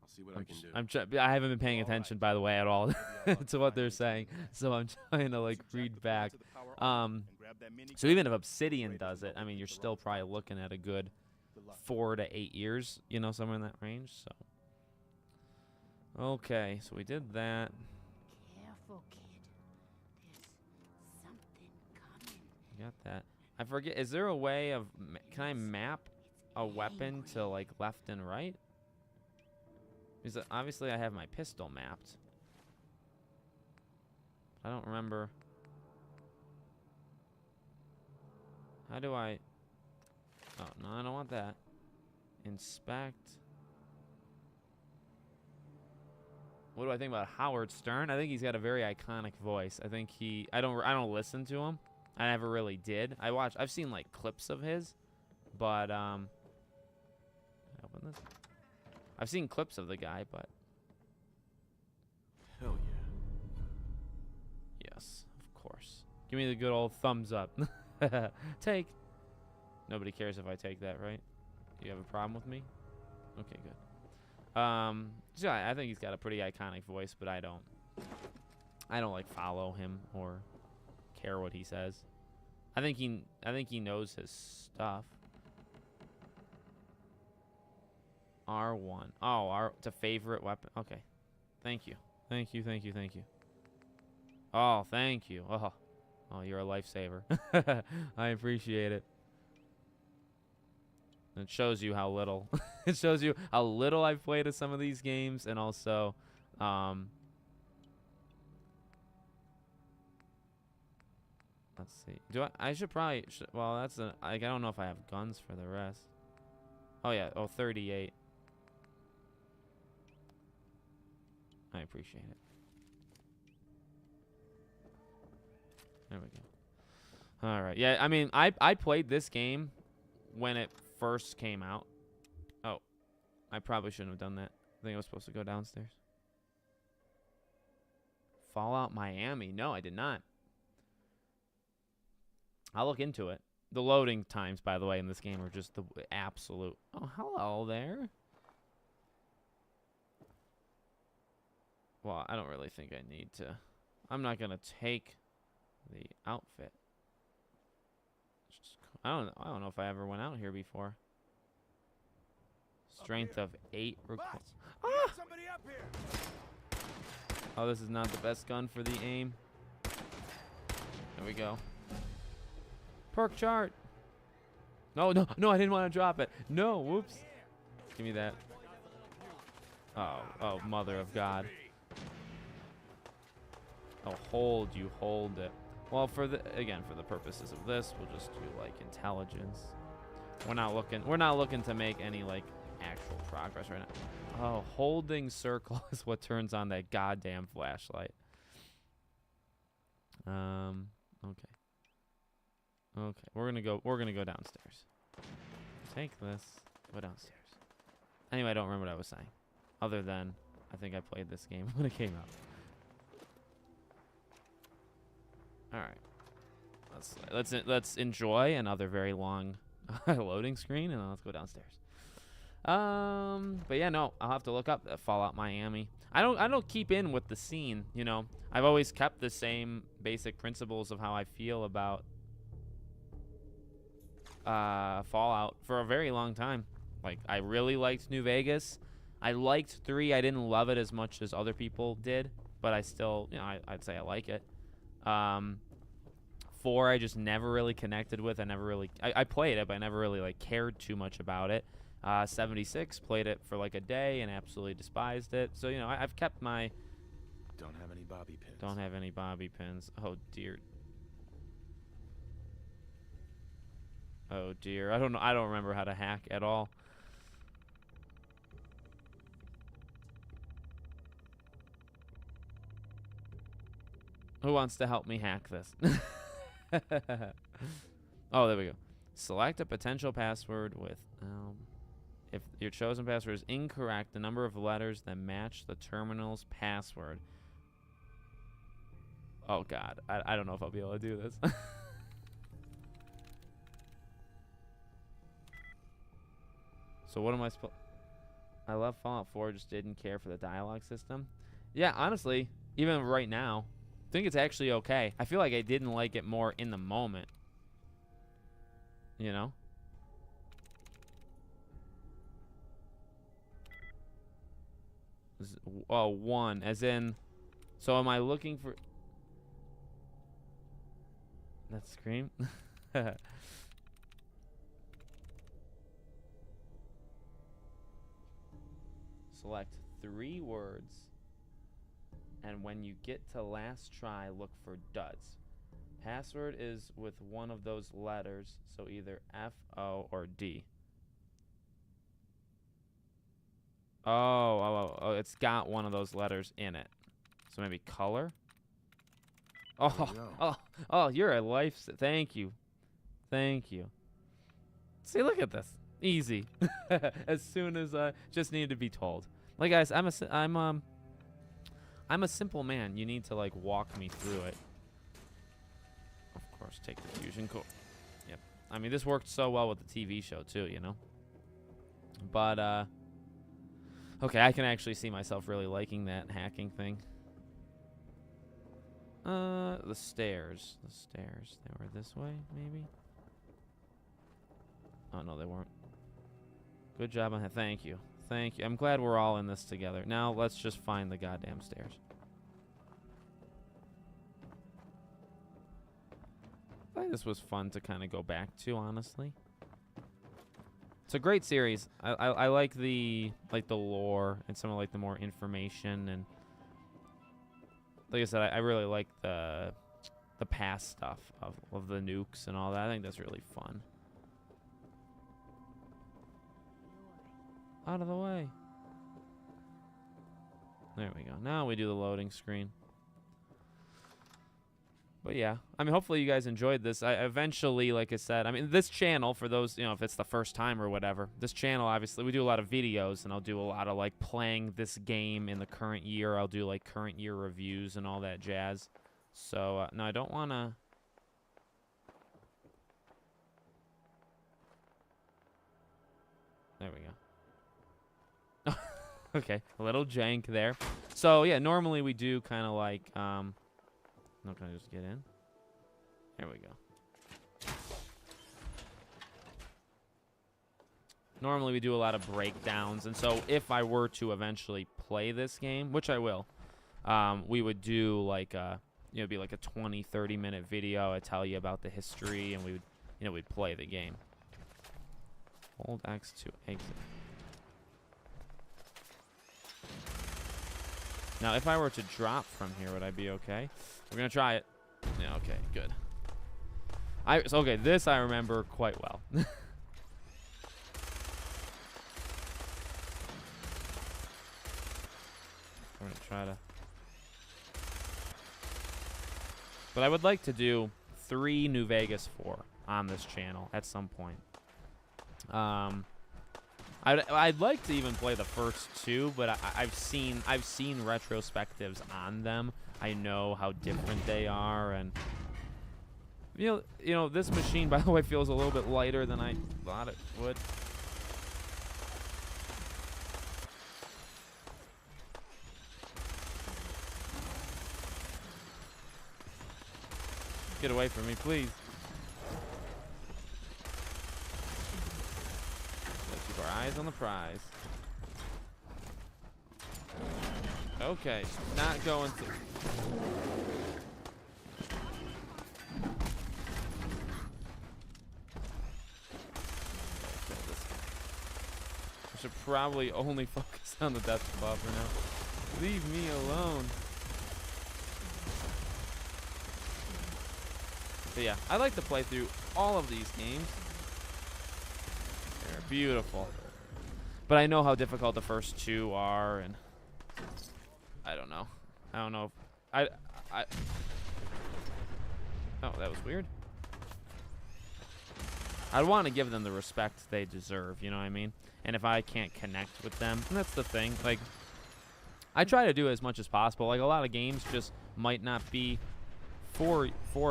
I'll see what I can do.
I haven't been paying attention, by the way, at all to what they're saying, so I'm trying to like read back. So even if Obsidian does it, I mean, you're still probably looking at a good 4 to 8 years, you know, somewhere in that range. So, okay, so we did that.
Careful, kid.
got that. I forget. Is there a way of? Can I map a weapon to like left and right? Because obviously I have my pistol mapped. I don't remember. How do I? Oh no, I don't want that. Inspect. What do I think about Howard Stern? I think he's got a very iconic voice. I think I don't listen to him. I never really did. I've seen like clips of his, but can I open this? I've seen clips of the guy, but
Hell yeah.
yes, of course. Give me the good old thumbs up. Take. Nobody cares if I take that, right? Do you have a problem with me? Okay, good. So I think he's got a pretty iconic voice, but I don't like follow him or care what he says. I think he knows his stuff. R1. Oh, it's a favorite weapon. Okay. Thank you. Thank you. Thank you. Thank you. Oh, thank you. Oh, you're a lifesaver. I appreciate it. It shows you how little. It shows you how little I've played of some of these games, and also, let's see. I should probably. Well, that's I don't know if I have guns for the rest. Oh yeah. Oh, 38. I appreciate it. There we go. All right. Yeah. I mean, I played this game when it first came out. Oh, I probably shouldn't have done that. I think I was supposed to go downstairs. Fallout Miami. No, I did not. I'll look into it. The loading times, by the way, in this game are just the absolute. Oh, hello there. Well, I don't really think I need to. I'm not gonna take the outfit. I don't know if I ever went out here before. Strength of 8. Ah!
Somebody up here.
Oh, this is not the best gun for the aim. There we go. Perk chart. No, I didn't want to drop it. No, whoops. Give me that. Oh, mother of God. Oh, hold it. Well, for the purposes of this, we'll just do like intelligence. We're not looking to make any like actual progress right now. Oh, holding circle is what turns on that goddamn flashlight. Okay. We're gonna go downstairs. Take this. Go downstairs. Anyway, I don't remember what I was saying. Other than I think I played this game when it came out. All right. Let's enjoy another very long loading screen, and then let's go downstairs. But yeah, no, I'll have to look up Fallout Miami. I don't keep in with the scene, you know. I've always kept the same basic principles of how I feel about Fallout for a very long time. Like, I really liked New Vegas. I liked 3. I didn't love it as much as other people did, but I still, you know, I'd say I like it. 4, I just never really connected with. I played it, but I never really like cared too much about it. 76, played it for like a day and absolutely despised it. So, you know, I've kept my.
Don't have any bobby pins.
Don't have any bobby pins. Oh dear. Oh dear. I don't know. I don't remember how to hack at all. Who wants to help me hack this? Oh, there we go. Select a potential password with, if your chosen password is incorrect, the number of letters that match the terminal's password. Oh, God. I don't know if I'll be able to do this. So what am I supposed... I love Fallout 4, just didn't care for the dialogue system. Yeah, honestly, even right now, I think it's actually okay. I feel like I didn't like it more in the moment. You know? Oh, 1, as in... So am I looking for... That scream. Select 3 words, and when you get to last try, look for duds. Password is with one of those letters, so either F, O, or D. Oh, it's got one of those letters in it. So maybe color? Oh, you're a life. Thank you. Thank you. See, look at this. Easy. As soon as I just needed to be told. Like, guys, I'm a simple man. You need to like walk me through it. Of course, take the fusion core. Yep. I mean, this worked so well with the TV show too, you know. But okay, I can actually see myself really liking that hacking thing. The stairs. The stairs. They were this way, maybe? Oh, no, they weren't. Good job on that. Thank you. Thank you. I'm glad we're all in this together. Now, let's just find the goddamn stairs. I think this was fun to kind of go back to, honestly. It's a great series. I like the lore and some of like the more information, and like I said, I really like the past stuff of the nukes and all that. I think that's really fun. Out of the way. There we go. Now we do the loading screen. But yeah, I mean, hopefully you guys enjoyed this. I eventually, like I said, I mean, this channel, for those, you know, if it's the first time or whatever, this channel, obviously, we do a lot of videos, and I'll do a lot of, like, playing this game in the current year. I'll do, like, current year reviews and all that jazz. So, no, I don't want to... There we go. Okay, a little jank there. So, yeah, normally we do kind of like... No, can I just get in? There we go. Normally we do a lot of breakdowns, and so if I were to eventually play this game, which I will, we would do like a, you know, it'd be like a 20-30 minute video. I tell you about the history, and we would, you know, we'd play the game. Hold X to exit. Now, if I were to drop from here, would I be okay? We're gonna try it. Yeah, okay, good. So, okay, this I remember quite well. We're gonna try to... But I would like to do 3 New Vegas 4 on this channel at some point. I'd like to even play the first 2, but I've seen retrospectives on them. I know how different they are, and you know this machine, by the way, feels a little bit lighter than I thought it would. Get away from me, please. Let's keep our eyes on the prize. Okay, not going to. I should probably only focus on the death spot for now. Leave me alone. But yeah, I like to play through all of these games. They're beautiful. But I know how difficult the first 2 are, and I don't know. I don't know. Oh, that was weird. I want to give them the respect they deserve, you know what I mean? And if I can't connect with them, and that's the thing. Like, I try to do as much as possible. Like, a lot of games just might not be for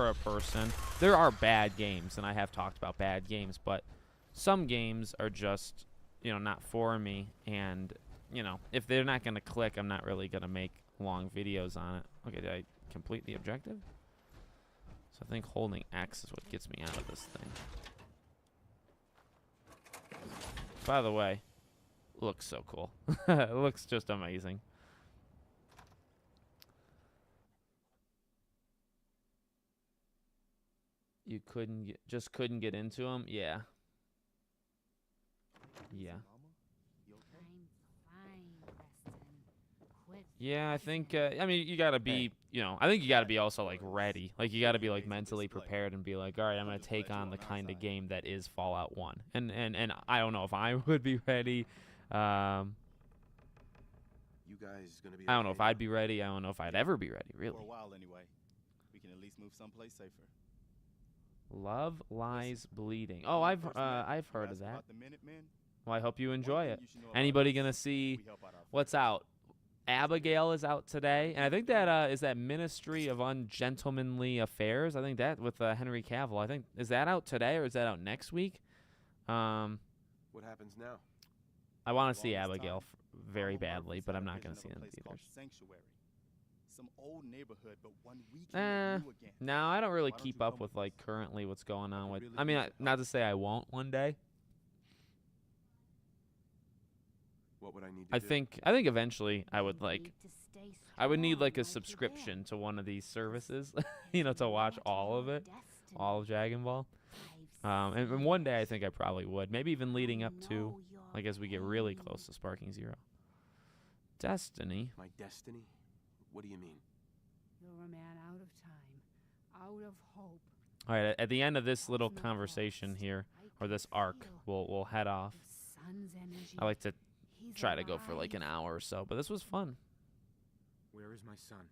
a person. There are bad games, and I have talked about bad games, but some games are just, you know, not for me, and you know, if they're not going to click, I'm not really going to make long videos on it. Okay, did I complete the objective? So I think holding X is what gets me out of this thing. By the way, looks so cool. It looks just amazing. You just couldn't get into them. Yeah. Yeah. Yeah, I think, I mean, you got to be, I think you got to be also, like, ready. Like, you got to be, like, mentally prepared and be like, all right, I'm going to take on the kind of game that is Fallout 1. And I don't know if I would be ready.
You guys gonna be
I don't know
okay?
if I'd be ready. I don't know if I'd ever be ready, really.
For a while, anyway. We can at least move someplace safer.
Love Lies Bleeding. Oh, I've heard of that. Well, I hope you enjoy it. Anybody going to see what's out? Abigail is out today, and I think that is that Ministry of Ungentlemanly Affairs. I think that with Henry Cavill. I think is that out today or is that out next week?
What happens now?
I want to see Abigail very badly, but I'm not going to see it in theaters.
Sanctuary. Some old neighborhood, but 1 week new again.
No, I don't really keep up with like currently what's going on with. I mean, not to say I won't one day.
What would I need to do?
I think eventually I would need like a subscription to one of these services, to watch all of it, all of Dragon Ball. And one day I think I probably would, maybe even leading up to, like as we get really close to Sparking Zero. Destiny.
My destiny? What do you mean?
You're a man out of time, out of hope.
All right, at the end of this little conversation here, or this arc, we'll head off. I like to try to go for like an hour or so, but this was fun.
Where is my son?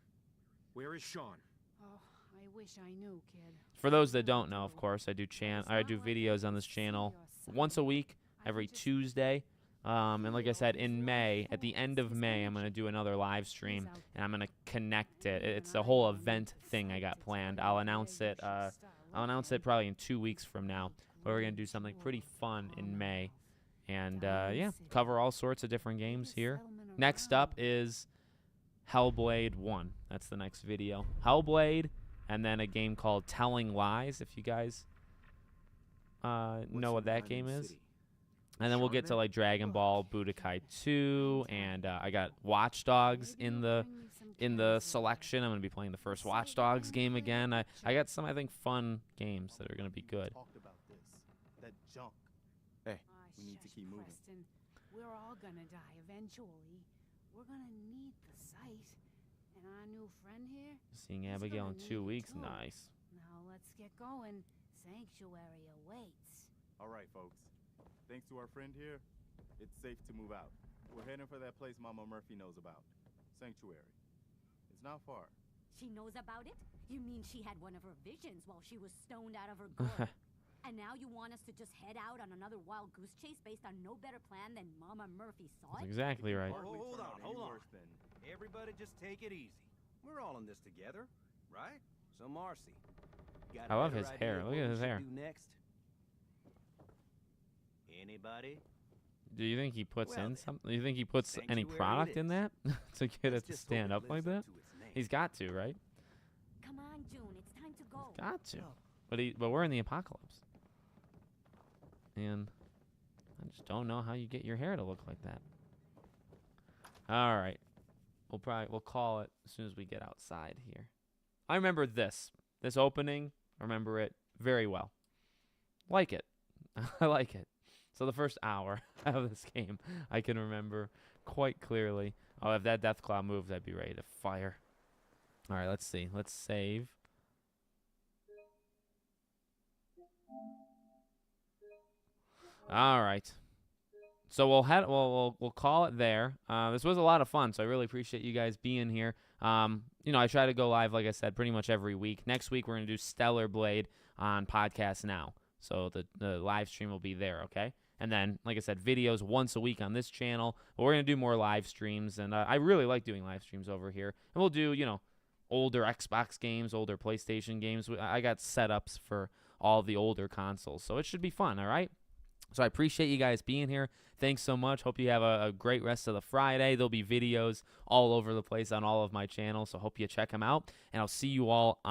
Where is Sean?
Oh, I wish I knew, kid.
For those that don't know, of course, I do videos on this channel once a week, every Tuesday. And like I said, in May, at the end of May, I'm going to do another live stream, and I'm going to connect it. It's a whole event thing I got planned. I'll announce it probably in 2 weeks from now, but we're going to do something pretty fun in May. And, yeah, cover all sorts of different games here. Next up is Hellblade 1. That's the next video. Hellblade, and then a game called Telling Lies, if you guys know what that game is. And then we'll get to, like, Dragon Ball, Budokai 2, and I got Watch Dogs in the selection. I'm going to be playing the first Watch Dogs game again. I got some, I think, fun games that are going to be good.
That junk.
Hey.
We need to keep moving.
Preston, we're all gonna die eventually. We're gonna need the site. And our new friend here?
Seeing Abigail in 2 weeks, nice.
Now let's get going. Sanctuary awaits.
All right, folks. Thanks to our friend here, it's safe to move out. We're heading for that place Mama Murphy knows about. Sanctuary. It's not far.
She knows about it? You mean she had one of her visions while she was stoned out of her gourd? And now you want us to just head out on another wild goose chase based on no better plan than Mama Murphy saw it?
That's exactly right.
Hold on. Everybody just take it easy. We're all in this together, right? So Marcy, got
I love
a
his
better
hair.
idea
Look
what
at
we
his
should
hair.
do next? Anybody?
Do you think he puts
Well
in
then,
something? Do you think he puts any
Sanctuary
product
it
in
is.
that to get
Let's
it to
just hope
stand
it
up like
lives
that?
to its name.
He's got to, right?
Come on, June, it's time to go.
Got to. But we're in the apocalypse. And I just don't know how you get your hair to look like that. All right. We'll call it as soon as we get outside here. I remember this opening. I remember it very well. Like it. I like it. So the first hour of this game, I can remember quite clearly. Oh, if that Death Claw moves, I'd be ready to fire. All right, let's see. Let's save. All right. So we'll call it there. This was a lot of fun, so I really appreciate you guys being here. I try to go live, like I said, pretty much every week. Next week we're gonna do Stellar Blade on Podcast Now, so the live stream will be there, okay? And then, like I said, videos once a week on this channel. But we're gonna do more live streams, and I really like doing live streams over here. And we'll do older Xbox games, older PlayStation games. I got setups for all the older consoles, so it should be fun. All right. So I appreciate you guys being here. Thanks so much. Hope you have a great rest of the Friday. There'll be videos all over the place on all of my channels, so hope you check them out. And I'll see you all